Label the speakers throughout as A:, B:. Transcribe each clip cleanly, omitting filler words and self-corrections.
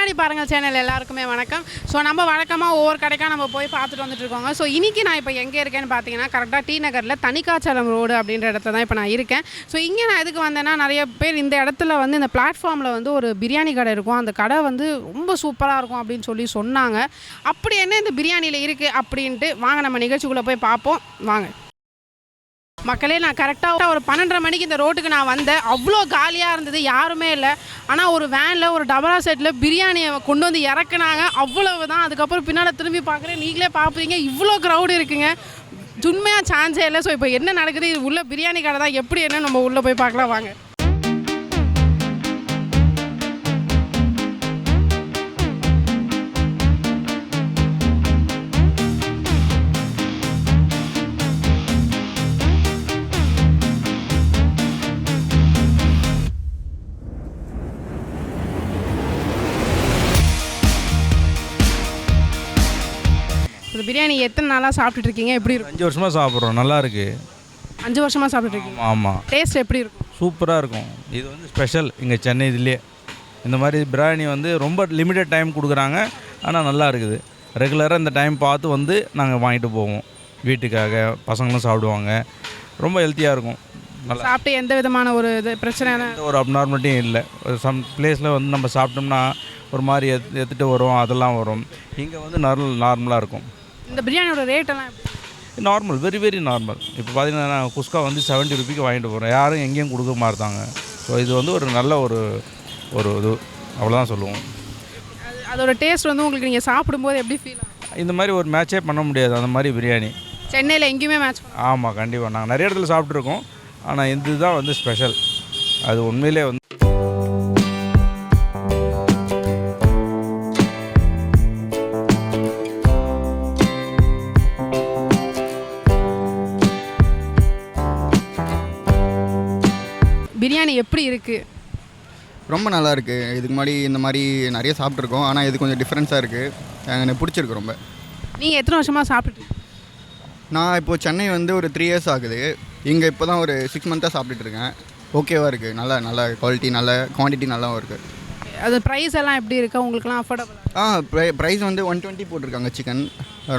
A: முன்னாடி பாருங்கள் சேனல் எல்லாருக்குமே வணக்கம். ஸோ நம்ம வழக்கமாக ஒவ்வொரு கடைக்காக நம்ம போய் பார்த்துட்டு வந்துட்டு இருக்கோங்க. ஸோ இன்றைக்கி நான் இப்போ எங்கே இருக்கேன்னு பார்த்தீங்கன்னா கரெக்டாக டி நகரில் தனிக்காச்சலம் ரோடு அப்படின்ற இடத்துல தான் இப்போ நான் இருக்கேன். ஸோ இங்கே நான் எதுக்கு வந்தேன்னா, நிறைய பேர் இந்த இடத்துல வந்து இந்த பிளாட்ஃபார்மில் வந்து ஒரு பிரியாணி கடை இருக்கும், அந்த கடை வந்து ரொம்ப சூப்பராக இருக்கும் அப்படின்னு சொல்லி சொன்னாங்க. அப்படி என்ன இந்த பிரியாணியில் இருக்குது அப்படின்ட்டு வாங்க நம்ம நிகழ்ச்சிக்குள்ளே போய் பார்ப்போம் வாங்க. மக்களே, நான் கரெக்டாக ஒரு 12:30 மணிக்கு இந்த ரோட்டுக்கு நான் வந்தேன். அவ்வளோ காலியாக இருந்தது, யாருமே இல்லை. ஆனால் ஒரு வேனில் ஒரு டபரா செட்டில் பிரியாணியை கொண்டு வந்து இறக்குனாங்க, அவ்வளவு தான். அதுக்கப்புறம் பின்னால் திரும்பி பார்க்குறேன், நீங்களே பார்ப்பீங்க இவ்வளோ க்ரௌடு இருக்குங்க. உண்மையாக சான்ஸே இல்லை. ஸோ இப்போ என்ன நடக்குது, இது உள்ள பிரியாணி கடை தான், எப்படி என்ன நம்ம உள்ளே போய் பார்க்கலாம் வாங்க. இந்த பிரியாணி எத்தனை நாளாக சாப்பிட்டுட்டு இருக்கீங்க, எப்படி இருக்கும்?
B: 5 வருஷமாக சாப்பிட்றோம், நல்லா இருக்கு.
A: 5 வருஷமாக சாப்பிட்டுட்டு இருக்கீங்க?
B: ஆமாம்.
A: டேஸ்ட் எப்படி இருக்கும்?
B: சூப்பராக இருக்கும். இது வந்து ஸ்பெஷல் இங்கே சென்னை இதுலேயே. இந்த மாதிரி பிரியாணி வந்து ரொம்ப லிமிட்டட் டைம் கொடுக்குறாங்க, ஆனால் நல்லா இருக்குது. ரெகுலராக இந்த டைம் பார்த்து வந்து நாங்கள் வாங்கிட்டு போவோம் வீட்டுக்காக. பசங்களும் சாப்பிடுவாங்க, ரொம்ப ஹெல்த்தியாக இருக்கும். நல்லா
A: சாப்பிட்டு எந்த விதமான ஒரு இது பிரச்சனை
B: ஒரு அப்நார்மலிட்டியும் இல்லை. சம் பிளேஸில் வந்து நம்ம சாப்பிட்டோம்னா ஒரு மாதிரி எடுத்துகிட்டு வரும், அதெல்லாம் வரும். இங்கே வந்து நார்மலாக இருக்கும்.
A: இந்த பிரியாணியோட ரேட்டெல்லாம்
B: நார்மல், வெரி வெரி நார்மல். இப்போ பார்த்தீங்கன்னா குஸ்கா வந்து 70 ரூபிக்கு வாங்கிட்டு போகிறோம், யாரும் எங்கேயும் கொடுக்க மாட்டாங்க. ஸோ இது வந்து ஒரு நல்ல ஒரு இது, அவ்வளோதான் சொல்லுவோம்.
A: அதோட டேஸ்ட் வந்து உங்களுக்கு நீங்கள் சாப்பிடும்போது எப்படி ஃபீல் ஆகும்?
B: இந்த மாதிரி ஒரு மேட்சே பண்ண முடியாது அந்த மாதிரி பிரியாணி
A: சென்னையில் எங்கேயுமே மேட்ச்?
B: ஆமாம், கண்டிப்பாக. நாங்கள் நிறைய இடத்துல சாப்பிட்ருக்கோம், ஆனால் இதுதான் வந்து ஸ்பெஷல். அது உண்மையிலே வந்து
A: பிரியாணி எப்படி இருக்குது?
C: ரொம்ப நல்லா இருக்குது. இதுக்கு முன்னாடி இந்த மாதிரி நிறைய சாப்பிட்ருக்கோம், ஆனால் இது கொஞ்சம் டிஃப்ரென்ஸாக இருக்குது, எனக்கு பிடிச்சிருக்கு ரொம்ப.
A: நீங்கள் எத்தனை வருஷமாக சாப்பிட்டுட்டு?
C: நான் இப்போது சென்னை வந்து ஒரு 3 இயர்ஸ் ஆகுது. இங்கே இப்போ தான் ஒரு 6 மந்த்தாக சாப்பிட்டுட்ருக்கேன். ஓகேவாக இருக்குது, நல்ல குவாலிட்டி, நல்ல குவான்டிட்டி நல்லாவும் இருக்குது.
A: அது ப்ரைஸ் எல்லாம் எப்படி இருக்குது உங்களுக்குலாம் அஃபோர்டபுள்?
C: ப்ரைஸ் வந்து 120 போட்டிருக்காங்க. சிக்கன்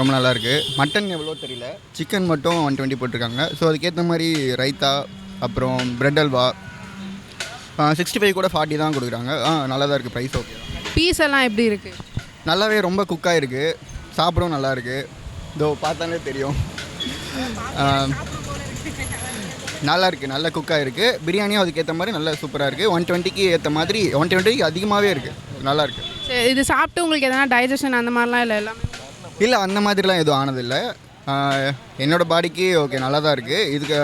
C: ரொம்ப நல்லாயிருக்கு. மட்டன் எவ்வளோ தெரியல, சிக்கன் மட்டும் 120 போட்டிருக்காங்க. ஸோ அதுக்கேற்ற மாதிரி ரைத்தா, அப்புறம் பிரெட் அல்வா, 65 கூட 40 தான் கொடுக்குறாங்க. நல்லா தான் இருக்குது, ப்ரைஸ் ஓகே.
A: பீஸ் எல்லாம் எப்படி இருக்குது?
C: நல்லாவே ரொம்ப குக்காக இருக்குது, சாப்பிடவும் நல்லா இருக்குது. இதோ பார்த்தாலே தெரியும், நல்லா இருக்குது, நல்ல குக்காக இருக்குது. பிரியாணியும் அதுக்கேற்ற மாதிரி நல்லா சூப்பராக இருக்குது. 120க்கு ஏற்ற மாதிரி 120க்கு அதிகமாகவே இருக்குது, நல்லா இருக்குது.
A: சரி, இது சாப்பிட்டு உங்களுக்கு எதனா டைஜஷன் அந்த மாதிரிலாம் இல்லை? எல்லாமே
C: இல்லை, அந்த மாதிரிலாம் எதுவும் ஆனதில்லை. என்னோடய பாடிக்கு ஓகே, நல்லா தான் இருக்குது. இதுக்கு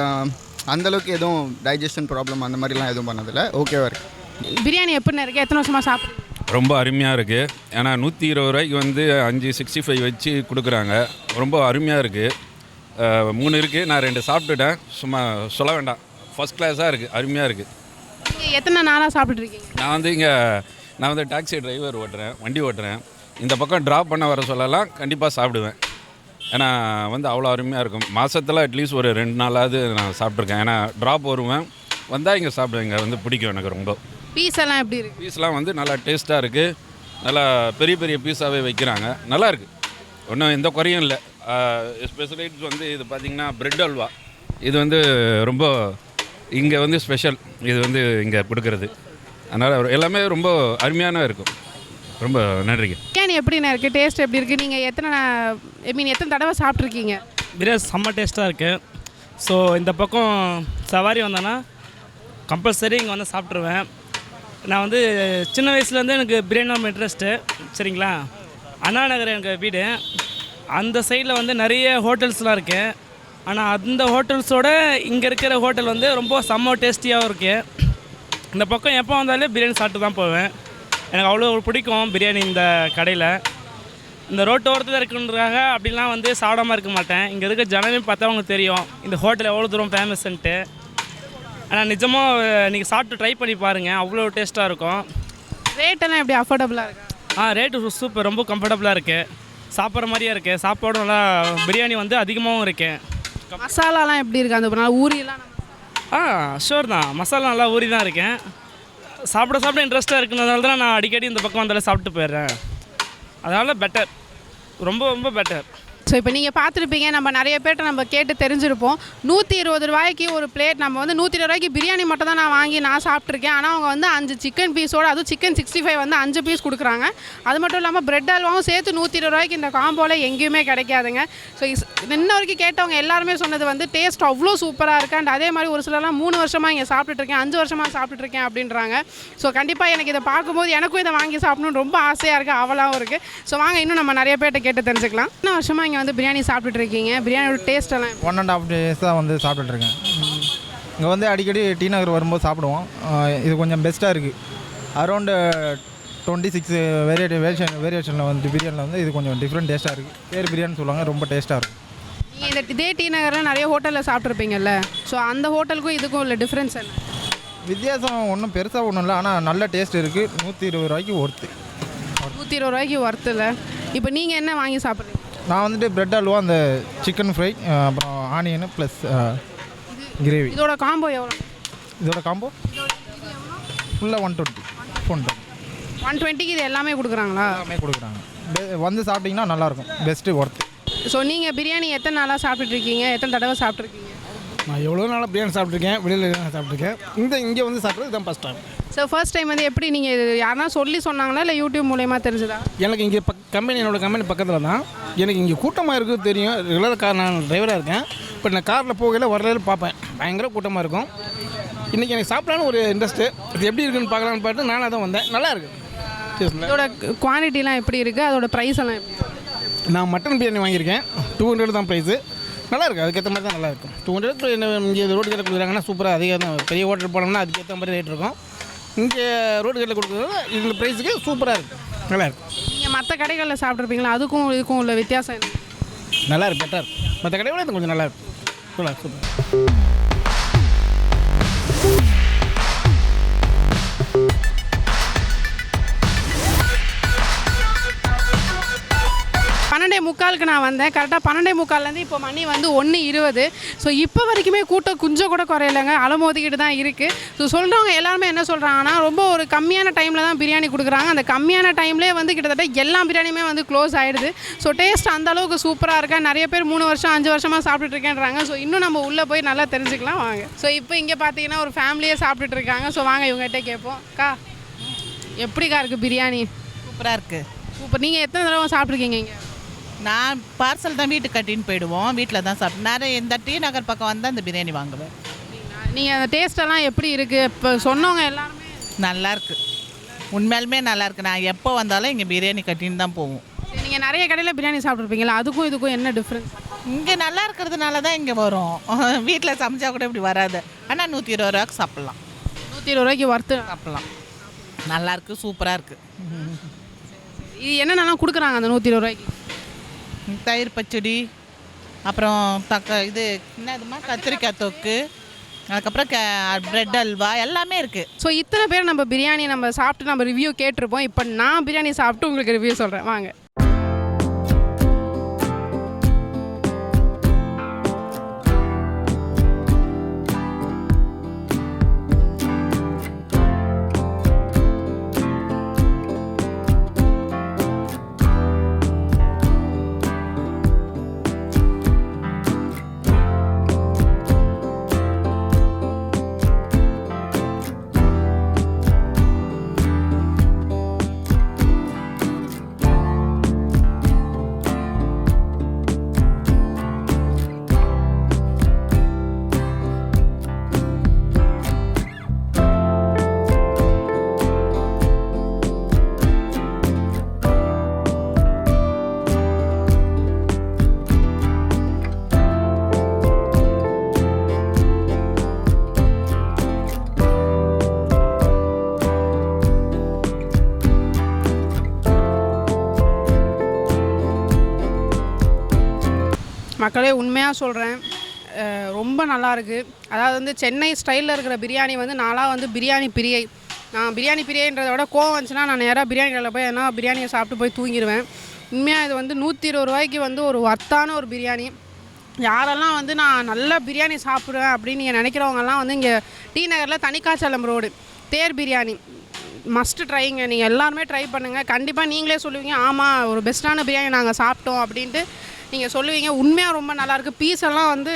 C: அந்தளவுக்கு எதுவும் டைஜஷன் ப்ராப்ளம் அந்த மாதிரிலாம் எதுவும் பண்ணதில்லை, ஓகேவாக இருக்குது.
A: பிரியாணி எப்படின்னு இருக்குது? எத்தனை வருஷமாக சாப்பிட்றீங்க?
D: ரொம்ப அருமையாக இருக்குது. ஏன்னா 120 ரூபாய்க்கு வந்து 5 65 வச்சு கொடுக்குறாங்க. ரொம்ப அருமையாக இருக்குது. 3 இருக்குது, நான் 2 சாப்பிட்டுட்டேன். சும்மா சொல்ல வேண்டாம், ஃபஸ்ட் கிளாஸாக இருக்குது, அருமையாக இருக்குது.
A: நீங்கள் எத்தனை நாளாக சாப்பிட்டுருக்கீங்க?
D: நான் வந்து டாக்ஸி டிரைவர் ஓட்டுறேன், வண்டி ஓட்டுறேன். இந்த பக்கம் ட்ராப் பண்ண வர சொல்லலாம், கண்டிப்பாக சாப்பிடுவேன். ஏன்னா வந்து அவ்வளோ அருமையாக இருக்கும். மாதத்தில் அட்லீஸ்ட் ஒரு 2 நாளாவது நான் சாப்பிட்ருக்கேன். ஏன்னா ட்ராப் வருவேன், வந்தால் இங்கே சாப்பிடுவேன். இங்கே வந்து பிடிக்கும் எனக்கு ரொம்ப.
A: பீஸ் எல்லாம் எப்படி இருக்குது?
D: பீஸ்லாம் வந்து நல்லா டேஸ்ட்டாக இருக்குது, நல்லா பெரிய பெரிய பீஸாகவே வைக்கிறாங்க, நல்லா இருக்குது. ஒன்றும் எந்த குறையும் இல்லை. ஸ்பெஷலைட்ஸ் வந்து இது பார்த்திங்கன்னா பிரெட் அல்வா, இது வந்து ரொம்ப இங்கே வந்து ஸ்பெஷல். இது வந்து இங்கே கொடுக்குறது, அதனால் எல்லாமே ரொம்ப அருமையான இருக்கும். ரொம்ப நன்றிங்க.
A: பிரியாணி எப்படிண்ணா இருக்குது? டேஸ்ட் எப்படி இருக்குது? நீங்கள் எத்தனை தடவை சாப்பிட்ருக்கீங்க?
E: பிரியாணி செம்ம டேஸ்ட்டாக இருக்குது. ஸோ இந்த பக்கம் சவாரி வந்தேன்னா கம்பல்சரி இங்கே வந்து சாப்பிட்ருவேன். நான் வந்து சின்ன வயசுலேருந்து எனக்கு பிரியாணி ரொம்ப இன்ட்ரெஸ்ட்டு, சரிங்களா. அண்ணா நகர் எனக்கு வீடு. அந்த சைடில் வந்து நிறைய ஹோட்டல்ஸ்லாம் இருக்குது, ஆனால் அந்த ஹோட்டல்ஸோட இங்கே இருக்கிற ஹோட்டல் வந்து ரொம்ப செம்ம டேஸ்டியாகவும் இருக்குது. இந்த பக்கம் எப்போ வந்தாலே பிரியாணி சாப்பிட்டு தான் போவேன். எனக்கு அவ்வளோ பிடிக்கும் பிரியாணி இந்த கடையில். இந்த ரோட்டு ஓரத்தில் இருக்குன்றதுக்காக அப்படிலாம் வந்து சாப்பிடாமல் இருக்க மாட்டேன். இங்கே இருக்க ஜனமே பார்த்தா உங்களுக்கு தெரியும் இந்த ஹோட்டல் எவ்வளோ தூரம் ஃபேமஸ்ன்ட்டு. ஆனால் நிஜமாக நீங்கள் சாப்பிட்டு ட்ரை பண்ணி பாருங்கள், அவ்வளோ டேஸ்ட்டாக இருக்கும்.
A: ரேட்டெல்லாம் எப்படி அஃபோர்டபுளாக இருக்குது?
E: ரேட்டு சூப்பர், ரொம்ப கம்ஃபர்டபுளாக இருக்குது, சாப்பிட்ற மாதிரியே இருக்குது. சாப்பாடும் நல்லா, பிரியாணி வந்து அதிகமாகவும் இருக்குது.
A: மசாலாலாம் எப்படி இருக்குது? அந்த ஊரியெல்லாம்
E: ஷோர் தான், மசாலா நல்லா ஊறி தான் இருக்கேன். சாப்பிட இன்ட்ரெஸ்ட்டாக இருக்கிறதுனால தான் நான் அடிக்கடி இந்த பக்கம் வந்தாலே சாப்பிட்டு போயிடுறேன். அதனால் பெட்டர், ரொம்ப ரொம்ப பெட்டர்.
A: ஸோ இப்போ நீங்கள் பார்த்துருப்பீங்க, நம்ம நிறைய பேர்கிட்ட நம்ம கேட்டு தெரிஞ்சிருப்போம். 120 ரூபாய்க்கு ஒரு பிளேட், நம்ம வந்து 120 ரூபாய்க்கு பிரியாணி மட்டும் தான் நான் சாப்பிட்ருக்கேன். ஆனால் அவங்க வந்து 5 சிக்கன் பீஸோடு, அதுவும் சிக்கன் 65 வந்து 5 பீஸ் கொடுக்குறாங்க. அது மட்டும் இல்லாமல் பிரெட் அல்வாவும் சேர்த்து 120 ரூபாய்க்கு இந்த காம்போவில் எங்கேயுமே கிடைக்காதுங்க. ஸோ இன்ன வரைக்கும் கேட்டவங்க எல்லாருமே சொன்னது வந்து டேஸ்ட் அவ்வளோ சூப்பராக இருக்குது. அண்ட் அதே மாதிரி ஒரு சிலர்லாம் 3 வருஷமாக இங்கே சாப்பிட்டுட்ருக்கேன், 5 வருஷமாக சாப்பிட்டுட்ருக்கேன் அப்படின்றாங்க. ஸோ கண்டிப்பாக எனக்கு இதை பார்க்கும்போது எனக்கும் இதை வாங்கி சாப்பிடணும்னு ரொம்ப ஆசையாக இருக்குது, அவலாகவும் இருக்குது. ஸோ வாங்க இன்னும் நம்ம நிறைய பேர்கிட்ட கேட்டு தெரிஞ்சுக்கலாம். இன்னும் வருஷமாக வந்து பிரியாணி சாப்பிட்டுட்ருக்கீங்க, பிரியாணியோட டேஸ்ட் எல்லாம்
F: 1.5 days தான் வந்து சாப்பிட்டுட்ருக்கேன். இங்கே வந்து அடிக்கடி டி நகர் வரும்போது சாப்பிடுவோம். இது கொஞ்சம் பெஸ்ட்டாக இருக்குது. அரௌண்டு 26 வேரியேஷனில் வந்து பிரியாணியில் வந்து இது கொஞ்சம் டிஃப்ரெண்ட் டேஸ்ட்டாக இருக்குது. பேர் பிரியாணி சொல்லுவாங்க, ரொம்ப டேஸ்ட்டாக இருக்கும்.
A: நீங்கள் இந்த இதே டி நகரில் நிறைய ஹோட்டலில் சாப்பிட்ருப்பீங்கல்ல, ஸோ அந்த ஹோட்டலுக்கும் இதுக்கும் உள்ள டிஃப்ரென்ஸ் என்ன?
F: வித்தியாசம் ஒன்றும் பெருசாக ஒன்றும் இல்லை, ஆனால் நல்ல டேஸ்ட் இருக்குது. 120 ரூபாய்க்கு ஒர்த்து.
A: 120 ரூபாய்க்கு ஒர்த்தில். இப்போ நீங்கள் என்ன வாங்கி சாப்பிட்றீங்க?
F: நான் வந்துட்டு பிரெட் அல்வா, அந்த சிக்கன் ஃப்ரை, அப்புறம் ஆனியனு ப்ளஸ் கிரேவி.
A: இதோட காம்போ எவ்வளோ?
F: இதோட காம்போ ஃபுல்லாக 120.
A: 120க்கு இது எல்லாமே கொடுக்குறாங்களா?
F: எல்லாமே கொடுக்குறாங்க. வந்து சாப்பிட்டிங்கன்னா நல்லாயிருக்கும், பெஸ்ட்டு ஒர்த்து.
A: ஸோ நீங்கள் பிரியாணி எத்தனை நாளாக சாப்பிட்டுட்ருக்கீங்க, எத்தனை தடவை சாப்பிட்ருக்கீங்க?
G: நான் எவ்வளோ நாளாக பிரியாணி சாப்பிட்ருக்கேன், வெளியில் சாப்பிட்ருக்கேன். இங்கே வந்து சாப்பிட்றது தான் first time.
A: So first time வந்து எப்படி நீங்கள் இது யாருன்னா சொல்லி சொன்னாங்களா இல்லை யூடியூப் மூலயமா தெரிஞ்சுதா?
G: எனக்கு இங்கே என்னோடய கம்பெனி பக்கத்தில் தான். எனக்கு இங்கே கூட்டமாக இருக்குது தெரியும். ரெகுலராக கார், நான் டிரைவராக இருக்கேன். பட் நான் காரில் போகையில் வரல பார்ப்பேன், பயங்கர கூட்டமாக இருக்கும். இன்றைக்கி எனக்கு சாப்பிட்லான்னு ஒரு இன்ட்ரெஸ்ட்டு, இது எப்படி இருக்குன்னு பார்க்கலான்னு பார்த்து நானாக தான் வந்தேன். நல்லா இருக்குது.
A: இதோட குவான்டிட்டிலாம் எப்படி இருக்குது, அதோட ப்ரைஸ் எல்லாம் எப்படி?
G: நான் மட்டன் பிரியாணி வாங்கியிருக்கேன், 200 தான் ப்ரைஸு. நல்லா இருக்குது, அதுக்கேற்ற மாதிரி தான் நல்லாயிருக்கும். 200 இங்கே ரோடு கடையில் கொடுக்குறாங்கன்னா சூப்பராக, அதிகம் தான். பெரிய ஹோட்டல் போனோம்னா அதுக்கேற்ற மாதிரி ரேட் இருக்கும். இங்கே ரோடு கடையில் கொடுக்குறது இந்த ப்ரைஸுக்கு சூப்பராக இருக்குது, நல்லாயிருக்கும்.
A: நீங்கள் மற்ற கடைகளில் சாப்பிட்ருப்பீங்களா, அதுக்கும் இதுக்கும் உள்ள வித்தியாசம் என்ன?
G: நல்லா இருக்கு, பெட்டர். மற்ற கடையை விட இது கொஞ்சம் நல்லா இருக்கும். சூப்பர்.
A: பன்னெண்டே முக்காலுக்கு நான் வந்தேன். கரெக்டாக 12:45 இப்போ மணி வந்து 1:20. ஸோ இப்போ வரைக்குமே கூட்டம் கொஞ்சம் கூட குறையலைங்க, அலமோதிக்கிட்டு தான் இருக்குது. ஸோ சொல்கிறவங்க எல்லாருமே என்ன சொல்கிறாங்கன்னா, ரொம்ப ஒரு கம்மியான டைமில் தான் பிரியாணி கொடுக்குறாங்க. அந்த கம்மியான டைம்லேயே வந்து கிட்டத்தட்ட எல்லா பிரியாணியுமே வந்து க்ளோஸ் ஆகிடுது. ஸோ டேஸ்ட் அந்தளவுக்கு சூப்பராக இருக்கா. நிறைய பேர் 3 வருஷம் 5 வருஷமாக சாப்பிட்டுட்ருக்கேன்றாங்க. ஸோ இன்னும் நம்ம உள்ளே போய் நல்லா தெரிஞ்சுக்கலாம் வாங்க. ஸோ இப்போ இங்கே பார்த்தீங்கன்னா ஒரு ஃபேமிலியே சாப்பிட்டுட்டு இருக்காங்க. ஸோ வாங்க இவங்ககிட்ட கேட்போம். அக்கா, எப்படிக்கா இருக்குது பிரியாணி?
H: சூப்பராக இருக்குது.
A: சூப்பர். நீங்கள் எத்தனை தடவை சாப்பிட்ருக்கீங்க இங்கே?
H: நான் பார்சல் தான் வீட்டுக்கு கட்டின்னு போயிடுவோம், வீட்டில் தான் சாப்பிட்டு. நான் இந்த டி நகர் பக்கம் வந்தால் இந்த பிரியாணி வாங்குவேன்.
A: நீங்கள் அந்த டேஸ்ட்டெல்லாம் எப்படி இருக்குது? இப்போ சொன்னவங்க எல்லாருமே
H: நல்லாயிருக்கு, உண்மையாலுமே நல்லாயிருக்கு. நான் எப்போ வந்தாலும் இங்கே பிரியாணி கட்டின்னு தான் போவோம்.
A: நீங்கள் நிறைய கடையில் பிரியாணி சாப்பிட்ருப்பீங்களா, அதுக்கும் இதுக்கும் என்ன டிஃப்ரென்ஸ்?
H: இங்கே நல்லா இருக்கிறதுனால தான் இங்கே வரும். வீட்டில் சமைச்சா கூட இப்படி வராது. ஆனால் 120 ரூபாய்க்கு சாப்பிட்லாம்.
A: 120 ரூபாய்க்கு ஒர்த்து
H: சாப்பிட்லாம். நல்லாயிருக்கு, சூப்பராக இருக்குது.
A: இது என்னென்னலாம் கொடுக்குறாங்க அந்த 120 ரூபாய்க்கு?
H: தயிர் பச்சடி, அப்புறம் இது என்னதுமா கத்திரிக்காய் தொக்கு, அதுக்கப்புறம் பிரெட் அல்வா எல்லாமே இருக்குது.
A: ஸோ இத்தனை பேர் நம்ம பிரியாணி நம்ம சாப்பிட்டு நம்ம ரிவ்யூ கேட்டிருப்போம். இப்போ நான் பிரியாணி சாப்பிட்டு உங்களுக்கு ரிவ்யூ சொல்கிறேன் வாங்க. மக்களே உண்மையாக சொல்கிறேன், ரொம்ப நல்லாயிருக்கு. அதாவது வந்து சென்னை ஸ்டைலில் இருக்கிற பிரியாணி வந்து நான்லாம் வந்து பிரியாணி பிரியை. நான் பிரியாணி பிரியன்றதை விட கோவம் வந்துச்சுன்னா நான் நேராக பிரியாணி கடையில் போய் எதனா பிரியாணியை சாப்பிட்டு போய் தூங்கிடுவேன். உண்மையாக இது வந்து 120 ரூபாய்க்கு வந்து ஒரு ஒர்த்தான ஒரு பிரியாணி. யாரெல்லாம் வந்து நான் நல்ல பிரியாணி சாப்பிடுவேன் அப்படின்னு நீங்கள் நினைக்கிறவங்கலாம் வந்து இங்கே டி நகரில் தனிக்காச்சலம் ரோடு தேர் பிரியாணி மஸ்ட் ட்ரைங்க. நீங்கள் எல்லாருமே ட்ரை பண்ணுங்கள். கண்டிப்பாக நீங்களே சொல்லுவீங்க ஆமாம் ஒரு பெஸ்ட்டான பிரியாணி நாங்கள் சாப்பிட்டோம் அப்படின்ட்டு நீங்கள் சொல்லுவீங்க. உண்மையாக ரொம்ப நல்லாயிருக்கு. பீஸ் எல்லாம் வந்து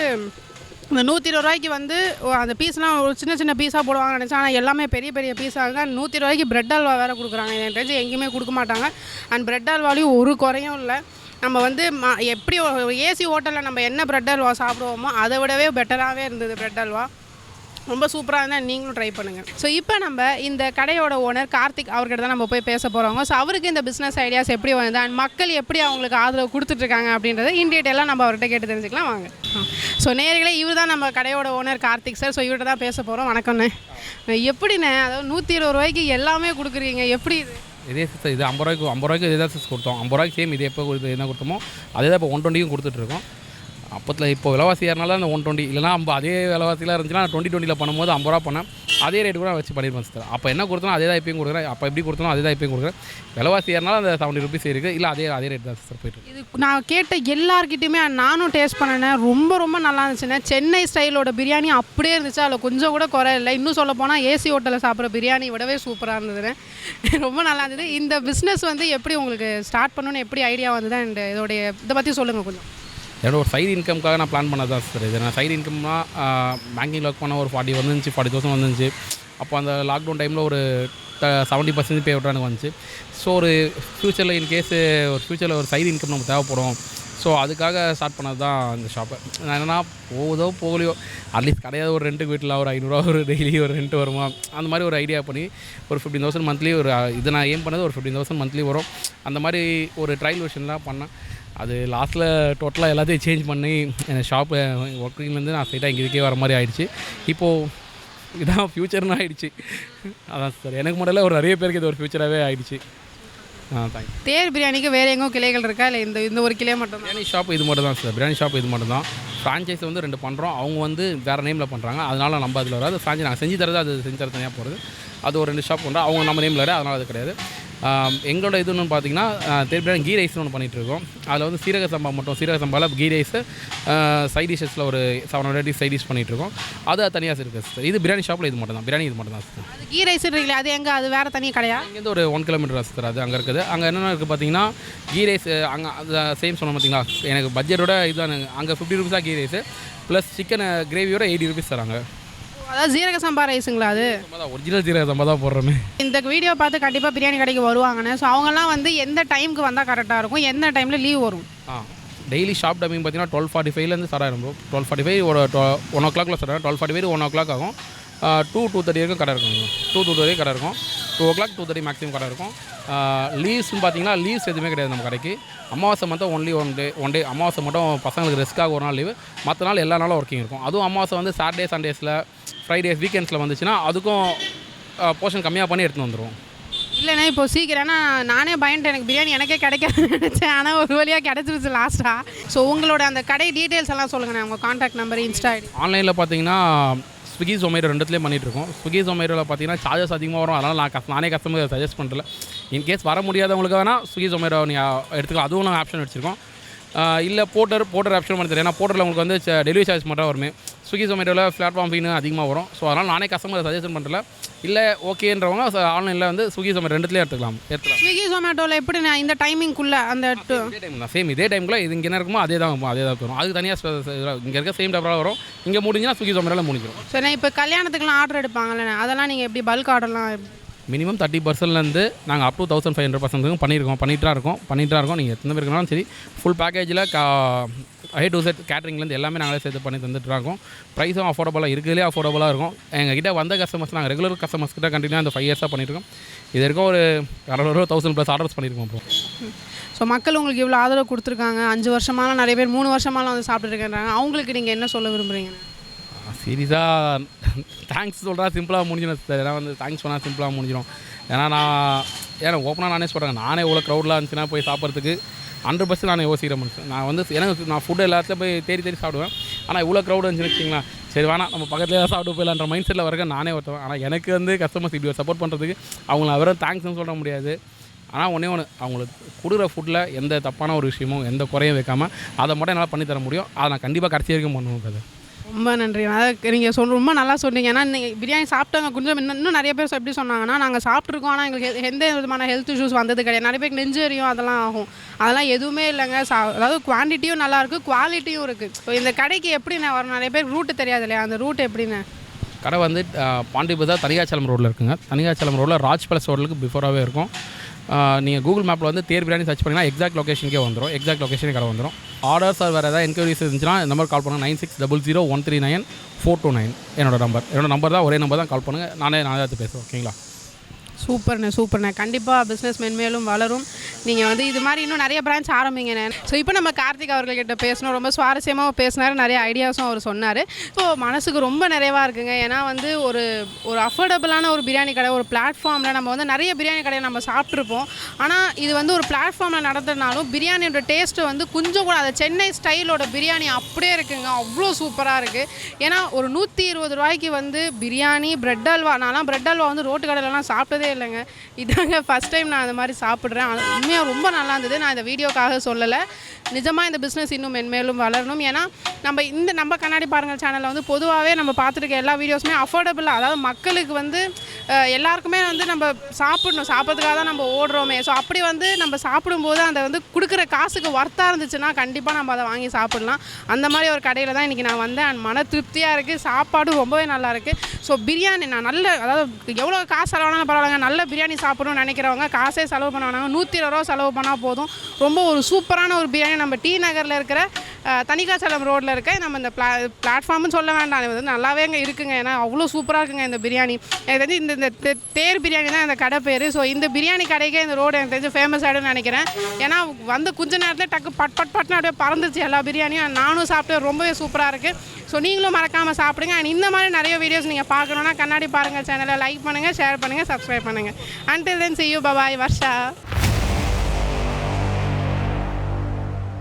A: இந்த 120 ரூபாய்க்கு வந்து அந்த பீஸ்லாம் ஒரு சின்ன சின்ன பீஸாக போடுவாங்கன்னு நினச்சேன். ஆனால் எல்லாமே பெரிய பெரிய பீஸாக இருக்குது. 120 ரூபாய்க்கு பிரெட் அல்வா வேறு கொடுக்குறாங்க. எனக்கு தெரிஞ்சு எங்கேயுமே கொடுக்க மாட்டாங்க. அண்ட் பிரெட் அல்வாலையும் ஒரு குறையும் இல்லை. நம்ம வந்து எப்படி ஏசி ஹோட்டலில் நம்ம என்ன பிரெட் அல்வா சாப்பிடுவோமோ அதை விடவே பெட்டராகவே இருந்தது பிரெட் அல்வா. ரொம்ப சூப்பராக இருந்தால் நீங்களும் ட்ரை பண்ணுங்கள். ஸோ இப்போ நம்ம இந்த கடையோட ஓனர் கார்த்திக் அவர்கிட்ட தான் நம்ம போய் பேச போகிறோங்க. ஸோ அவருக்கு இந்த பிஸ்னஸ் ஐடியாஸ் எப்படி வந்து அண்ட் மக்கள் எப்படி அவங்களுக்கு ஆதரவு கொடுத்துட்ருக்காங்க அப்படின்றத இன் டீட்டெயிலாக நம்ம அவர்கிட்ட கேட்டு தெரிஞ்சுக்கலாம் வாங்க. ஸோ நேர்களே இவர் தான் நம்ம கடையோட ஓனர் கார்த்திக் சார். ஸோ இவர்கிட்ட தான் பேச போகிறோம். வணக்கம்ண்ணே. எப்படிண்ணே அதாவது 120 ரூபாய்க்கு எல்லாமே கொடுக்குறீங்க, எப்படி இது?
I: இதே சிஸ்டர் இது 50 ரூபாய்க்கு இதே தான் சிஸ்டர் கொடுத்தோம். 50 ரூபாய்க்கு சேம் இதே எப்போ என்ன கொடுத்தோமோ அதே தான் இப்போ 120க்கும் கொடுத்துட்ருக்கோம். அப்போத்தில் இப்போ விலைவாசி ஏறினால அந்த 120 இல்லைனா அதே விலைவாசிலாம் இருந்துச்சுன்னா 2020 பண்ணும்போது 50 ரூபா பண்ணேன். அதே ரேட்டு கூட வச்சு பண்ணியிருப்பேன் சார். அப்போ என்ன கொடுத்தோம் அதே தான் இப்போயும் கொடுக்குறேன். அப்போ எப்படி கொடுத்தோம் அதே தான் இப்போயும் கொடுக்குறேன். விலைவாசி ஏறினாலும் அந்த 70 ருபீஸ் இருக்குது. இல்லை அதே ரேட் தான் சார் போய்ட்டு.
A: இது நான் கேட்ட எல்லார்கிட்டையுமே நானும் டேஸ்ட் பண்ணினேன். ரொம்ப ரொம்ப நல்லா இருந்துச்சுண்ணே. சென்னை ஸ்டைலோட பிரியாணி அப்படியே இருந்துச்சு. அதில் கொஞ்சம் கூட குறை இல்லை. இன்னும் சொல்ல போனால் ஏசி ஹோட்டலில் சாப்பிட்ற பிரியாணி விடவே சூப்பராக இருந்ததுண்ணே. ரொம்ப நல்லா இருந்தது. இந்த பிஸ்னஸ் வந்து எப்படி உங்களுக்கு ஸ்டார்ட் பண்ணணுன்னு எப்படி ஐடியா வந்தது அண்ட் இதோடைய இதை பற்றி சொல்லுங்கள் கொஞ்சம்.
I: என்னோட ஒரு சைடு இன்கம்க்காக நான் பிளான் பண்ணது தான் சார். இது நான் சைடு இன்கம்னா பேங்கிங் ஒர்க் பண்ண ஒரு 40,000 வந்துச்சு. அப்போ அந்த லாக்டவுன் டைமில் ஒரு 70% பே அவுட் எனக்கு வந்துச்சு. ஸோ ஒரு ஃப்யூச்சரில் இன்கேஸு ஒரு ஃப்யூச்சரில் ஒரு சைடு இன்கம் நமக்கு தேவைப்படும். ஸோ அதுக்காக ஸ்டார்ட் பண்ணது தான் இந்த ஷாப்பை. நான் என்னென்னா போகலையோ அட்லீஸ்ட் கிடையாது ஒரு ரெண்ட்டுக்கு வீட்டில் ஒரு 500 ரூபா ஒரு டெய்லி ஒரு ரெண்ட் வருமா அந்த மாதிரி ஒரு ஐடியா பண்ணி ஒரு 15,000 மந்த்லி ஒரு இது நான் ஏம் பண்ணது ஒரு 15,000 மந்த்லி வரும். அந்த மாதிரி ஒரு ட்ரையல் வெர்ஷன்லாம் பண்ணேன். அது லாஸ்ட்டில் டோட்டலாக எல்லாத்தையும் சேஞ்ச் பண்ணி என் ஷாப்பு ஒர்க்கிங்லேருந்து நான் ஸ்ட்ரைட்டாக இங்கே இதுக்கே வர மாதிரி ஆகிடுச்சு. இப்போது இதான் ஃப்யூச்சர்னு ஆகிடுச்சு. அதான் சார் எனக்கு மட்டும் ஒரு நிறைய பேருக்கு இது ஒரு ஃப்யூச்சராகவே ஆகிடுச்சு. தேங்க்யூ.
A: தேர் பிரியாணிக்கு வேறு எங்கேயும் கிளைகள் இருக்கா இல்லை இந்த ஒரு கிளை மட்டும்?
I: பிரியாணி ஷாப் இது மட்டும் தான் சார். பிரியாணி ஷாப் இது மட்டும் தான். ஃப்ரான்ச்சைஸ் வந்து 2 பண்ணுறோம். அவங்க வந்து வேறு நேமில் பண்ணுறாங்க. அதனால் நம்ம அதில் வராது. ஃப்ரான்ச்சைஸ் நாங்கள் செஞ்சு தரது அது செஞ்சு தர தனியாக போகிறது. அது ஒரு 2 ஷாப் பண்ணுறோம். அவங்க நம்ம நேமில் வர அதனால் அது கிடையாது. எங்களோட இதுன்னு பார்த்தீங்கன்னா தேர் பிரியாணி கீ ரைஸ்னு ஒன்று பண்ணிகிட்ருக்கோம். அதில் வந்து சீரக சம்பா மட்டும் சீரக சம்பாவில் கீ ரைஸு சைட் டிஷ்ஷஸில் ஒரு 700 சைட் டிஷ் பண்ணிகிட்ருக்கோம். அது தனியாக இருக்குது சார். இது பிரியாணி ஷாப்பில் இது மட்டும் தான். பிரியாணி இது மட்டும் தான் சார்.
A: அது கீ ரைஸ் இருக்குல்ல அது எங்கே? அது வேறு தனி கடையா?
I: இங்கேருந்து ஒரு 1 கிலோமீட்டர் சார். அது அங்கே இருக்குது. அங்கே என்னென்ன இருக்குது பார்த்தீங்கன்னா கீ ரைஸ் அங்கே அது சேம் சொன்ன பார்த்தீங்களா எனக்கு பட்ஜெட்டோட இதுதான். அங்கே 50 ரூபீஸாக கீ ரைஸு ப்ளஸ் சிக்கன் கிரேவியோட 80 ரூபீஸ் தராங்க.
A: அதாவது ஜீரக சம்பா ரைஸுங்களா? அது
I: ஒரிஜினல் ஜீரக சம்பா தான் போடுறோமே.
A: இந்த வீடியோ பார்த்து கண்டிப்பாக பிரியாணி கடைக்கு வருவாங்கன்னு. ஸோ அவங்கெல்லாம் வந்து எந்த டைமுக்கு வந்தால் கரெக்டாக இருக்கும், எந்த டைமில் லீவ் வரும்?
I: டெய்லி ஷாப் டைமிங் பார்த்தீங்கன்னா 12:45 ஸ்டார்ட் ஆகிடும். 12:45 ஒரு 1 o'clock ஸ்டார்ட் ஆகும். 12:45 1 o'clock ஆகும். 2:30 வரைக்கும் கடை இருக்கும். 2:30 வரைக்கும் கடை இருக்கும். 2 o'clock 2:30 மேக்ஸிமம் கடை இருக்கும். லீவ்ஸ்னு பார்த்தீங்கன்னா லீவ்ஸ் எதுவுமே கிடையாது நம்ம கடைக்கு. அமாவாசை மட்டும் ஒன்லி ஒன் டே அமாவாசை மட்டும் பசங்களுக்கு ரெஸ்க்காக ஒரு நாள் லீவு. மற்ற நாள் எல்லா நாளும் ஒர்க்கிங் இருக்கும். அதுவும் அமாவாசை வந்து சாட்டர்டே சண்டேஸில் ஃப்ரைடேஸ் வீக்கெண்ட்ஸில் வந்துச்சுன்னா அதுக்கும் போர்ஷன் கம்மியாக பண்ணி எடுத்துன்னு வந்துடுவோம்.
A: இல்லைண்ணா இப்போ சீக்கிரம் ஏன்னா நானே பயன்ட்டு எனக்கு பிரியாணி எனக்கே கிடைக்காது நினச்சேன். ஆனால் ஒரு வழியாக கிடச்சிருச்சு லாஸ்ட்டாக. ஸோ உங்களோட அந்த கடை டீட்டெயில்ஸ் எல்லாம் சொல்லுங்கண்ணே. உங்கள் கான்டாக்ட் நம்பர் இன்ஸ்டா ஐடி.
I: ஆன்லைனில் பார்த்தீங்கன்னா ஸ்விக்கி ஜொமேட்டோ 2த்துலேயும் பண்ணிகிட்ருக்கோம். ஸ்விக்கி ஜொமேட்டோவில் பார்த்தீங்கன்னா சார்ஜஸ் அதிகமாக வரும். அதனால் நானே கஸ்டமர் சஜஸ்ட் பண்ணுறல. இன்கேஸ் வர முடியாதவங்களுக்கு வேணால் ஸ்விக்கி ஜொமேட்டோ நீங்கள் எடுத்துக்கலாம். அதுவும் நாங்கள் ஆப்ஷன் வச்சுருக்கோம். இல்லை போர்ட்டர் ஆப்ஷன் பண்ணி தரேன். ஏன்னா போர்ட்டரில் உங்களுக்கு வந்து டெலிவரி சார்ஜ் மட்டும் வருமே. ஸ்விக்கி ஜொமேட்டோவில் பிளாட்ஃபார்ம் ஃபீனு அதிகமாக வரும். ஸோ அதனால் நானே கஸ்டமர் சஜஷன் பண்ணுறல. இல்லை ஓகேன்றவங்க ஆன்லைனில் வந்து ஸ்விக்கி ஜொமேட்டோ 2த்துலேயே எடுத்துக்கலாம்.
A: ஸ்விக்கி ஜொமேட்டோவில் எப்படி நான் இந்த டைமிங்குள்ளே அந்த
I: இதே டைம் தான் சேம் இதே டைமுக்குள்ளே இது இங்கே என்ன இருக்குமோ அதே தான் வரும். அதுக்கு தனியாக இங்கே இருக்க சேம் டபராக வரும். இங்கே முடிஞ்சுன்னா ஸ்விக்கி ஜொமேட்டோவில் முடிஞ்சிடும்.
A: சரி இப்போ கல்யாணத்துக்குலாம் ஆர்டர் எடுப்பாங்கல்ல அதெல்லாம் நீங்கள் எப்படி பல்க் ஆர்டர்லாம்?
I: மினிமம் 30%லேருந்து நாங்கள் அப் டு 1500% பண்ணிகிட்டு தான் இருக்கோம். நீங்கள் எத்தனை பேர் இருக்கனாலும் சரி ஃபுல் பேக்கேஜில் A to Z கேட்ரிங்லேருந்து எல்லாமே நாங்களே சேர்த்து பண்ணி தந்துட்டு இருக்கோம். ப்ரைஸும் அஃபோர்டபுளாக இருக்கிறதுலே அஃபோர்டபுளாக இருக்கும். எங்ககிட்ட வந்த கஸ்டமர்ஸ் நாங்கள் ரெகுலர் கஸ்டமர்ஸ் கிட்ட கண்டினியூ அந்த 5 years பண்ணிட்டுருக்கோம். இது வரைக்கும் ஒரு 1000+ ஆர்டர்ஸ் பண்ணியிருக்கோம். அப்புறம்
A: ஸோ மக்கள் உங்களுக்கு இவ்வளோ ஆதரவு கொடுத்துருக்காங்க. 5 வருஷமாலாம் நிறைய பேர் 3 வருஷமாலாம் வந்து சாப்பிட்டுருக்காங்க. அவங்களுக்கு நீங்கள் என்ன சொல்ல விரும்புகிறீங்க?
I: சீரியஸாக தேங்க்ஸ் சொல்கிறா சிம்பிளாக முடிஞ்சிடும் சார். ஏன்னா வந்து தேங்க்ஸ் பண்ணால் சிம்பிளாக முடிஞ்சிடும். ஏன்னா ஓப்பனாக நானே சொல்கிறேன். நானே இவ்வளோ க்ரௌட்லாம் இருந்துச்சுன்னா போய் சாப்பிட்றதுக்கு 100% நான் யோசிக்கிற மனுஷன். நான் வந்து எனக்கு நான் ஃபுட்டு எல்லாத்துலேயும் போய் தேடி சாப்பிடுவேன். ஆனால் இவ்வளோ க்ரௌட் இருந்துச்சுன்னு வச்சிங்களேன் சரி வேணாம் நம்ம பக்கத்துலேயே தான் சாப்பிட்டு போயிடலான்ற மைண்ட் செட்டில் வரைக்க நானே ஒருத்தவன். ஆனால் எனக்கு வந்து கஸ்டமர்ஸ் இப்படி சப்போர்ட் பண்ணுறதுக்கு அவங்கள வெறும் தேங்க்ஸ்னு சொல்ல முடியாது. ஆனால் ஒன்று அவங்களுக்கு கொடுக்குற ஃபுட்டில் எந்த தப்பான ஒரு விஷயமும் எந்த குறையும் வைக்காமல் அதை மட்டும் என்னால் பண்ணித்தர முடியும். அதை நான் கண்டிப்பாக கடைசி வரைக்கும் பண்ணுவேன்.
A: ரொம்ப நன்றி. அதாவது நீங்கள் ரொம்ப நல்லா சொன்னீங்க. ஏன்னா நீங்கள் பிரியாணி சாப்பிட்டவங்க கொஞ்சம் இன்னும் நிறைய பேர் எப்படி சொன்னாங்கன்னா, நாங்கள் சாப்பிட்ருக்கோம் ஆனால் எங்களுக்கு எந்த விதமான ஹெல்த் இஷ்யூஸ் வந்தது கிடையாது. நிறைய பேருக்கு நெஞ்சு எரியும் அதெல்லாம் ஆகும். அதெல்லாம் எதுவுமே இல்லைங்க. அதாவது குவான்டிட்டியும் நல்லாயிருக்கு, குவாலிட்டியும் இருக்குது. ஸோ இந்த கடைக்கு எப்படிண்ணே வரும்? நிறைய பேர் ரூட்டு தெரியாது இல்லையா, அந்த ரூட் எப்படிண்ணே?
I: கடை வந்து பாண்டி பஜார் தனிகாச்சலம் ரோட்டில் இருக்குங்க. தனிகாச்சலம் ரோட்டில் ராஜ் பேலஸ் ஹோட்டலுக்கு பிஃபோராகவே இருக்கும். நீங்கள் கூகுள் மேப்பில் வந்து தேர் பிரியாணி சர்ச் பண்ணிங்கன்னா எக்ஸாக்ட் லொக்கேஷனுக்கே வந்துடும். எக்ஸாக்ட் லொக்கேஷனே கடை வந்துடும். ஆர்டர்ஸ் வேறு ஏதாவது என்கொயரிஸ் இருந்துச்சுன்னா இந்த நம்பர் கால் பண்ணுங்கள். 9600139429 என்னோட நம்பர் தான். ஒரே நம்பர் தான். கால் பண்ணுங்கள். நானே எடுத்து பேசுவேன். ஓகேங்களா?
A: சூப்பர்ண்ணே. கண்டிப்பாக பிஸ்னஸ் மென்மேலும் வளரும். நீங்கள் வந்து இது மாதிரி இன்னும் நிறைய பிரான்ச் ஆரம்பிங்கண்ணே. ஸோ இப்போ நம்ம கார்த்திக் அவர்கள்கிட்ட பேசணும். ரொம்ப சுவாரஸ்யமாக பேசினார். நிறைய ஐடியாஸும் அவர் சொன்னார். ஸோ மனசுக்கு ரொம்ப நிறைவாக இருக்குங்க. ஏன்னா வந்து ஒரு அஃபோர்டபுளான ஒரு பிரியாணி கடை, ஒரு பிளாட்ஃபார்மில் நம்ம வந்து நிறைய பிரியாணி கடையை நம்ம சாப்பிட்ருப்போம். ஆனால் இது வந்து ஒரு பிளாட்ஃபார்மில் நடத்துனாலும் பிரியாணியோட டேஸ்ட்டு வந்து கொஞ்சம் கூட அந்த சென்னை ஸ்டைலோட பிரியாணி அப்படியே இருக்குங்க. அவ்வளோ சூப்பராக இருக்குது. ஏன்னா ஒரு 120 ரூபாய்க்கு வந்து பிரியாணி, பிரெட் அல்வா. நான்லாம் பிரெட் அல்வா வந்து ரோட்டு கடையிலலாம் சாப்பிட்டதே இல்லைங்க. இதாங்க ஃபஸ்ட் டைம் நான் அந்த மாதிரி சாப்பிட்றேன். உண்மையாக ரொம்ப நல்லா இருந்தது. நான் இந்த வீடியோக்காக சொல்லலை. நிஜமாக இந்த பிஸ்னஸ் இன்னும் மென்மேலும் வளரணும். ஏன்னா நம்ம கண்ணாடி பாருங்கள் சேனலில் வந்து பொதுவாகவே நம்ம பார்த்துருக்க எல்லா வீடியோஸுமே அஃபோர்டபுளாக, அதாவது மக்களுக்கு வந்து எல்லாருக்குமே வந்து நம்ம சாப்பிட்றதுக்காக தான் நம்ம ஓடுறோமே. ஸோ அப்படி வந்து நம்ம சாப்பிடும்போது அந்த வந்து கொடுக்குற காசுக்கு ஒர்த்தாக இருந்துச்சுன்னா கண்டிப்பாக நம்ம அதை வாங்கி சாப்பிட்லாம். அந்த மாதிரி ஒரு கடையில் தான் இன்றைக்கி நான் வந்தேன். மன திருப்தியாக இருக்குது. சாப்பாடும் ரொம்பவே நல்லா இருக்குது. ஸோ பிரியாணி நான் அதாவது எவ்வளோ காசு செலவானாலும் பரவாயில்லைங்க. நல்ல பிரியாணி சாப்பிடணும்னு நினைக்கிறவங்க காசே செலவு பண்ண வேணாங்க. 120 ரூபா செலவு பண்ணால் போதும். ரொம்ப ஒரு சூப்பரான ஒரு பிரியாணி நம்ம டி நகரில் இருக்கிற தனிகாச்சலம் ரோட்டில் இருக்க நம்ம இந்த பிளாட்ஃபார்ம்னு சொல்ல வேண்டாம், இது வந்து நல்லாவே அங்கே இருக்குங்க. ஏன்னா அவ்வளோ சூப்பராக இருக்குங்க இந்த பிரியாணி. எனக்கு தெரிஞ்சு இந்த தேர் பிரியாணி தான் இந்த கடை பேர். ஸோ இந்த பிரியாணி கடைக்கே இந்த ரோடு எனக்கு தெரிஞ்சு ஃபேமஸ் ஆகிடும்னு நினைக்கிறேன். ஏன்னா வந்து கொஞ்ச நேரத்தில் டக்கு பட்னு அப்படியே பறந்துச்சு எல்லா பிரியாணியும். நானும் சாப்பிட்டு ரொம்பவே சூப்பராக இருக்குது. ஸோ நீங்களும் மறக்காமல் சாப்பிடுங்க. அண்ட் இந்த மாதிரி நிறைய வீடியோஸ் நீங்கள் பார்க்கணுன்னா கண்ணாடி பாருங்கள் சேனலை லைக் பண்ணுங்கள், ஷேர் பண்ணுங்கள், சப்ஸ்கிரைப் பண்ணுங்கள். Until then, see you. Bye-bye. Varsha.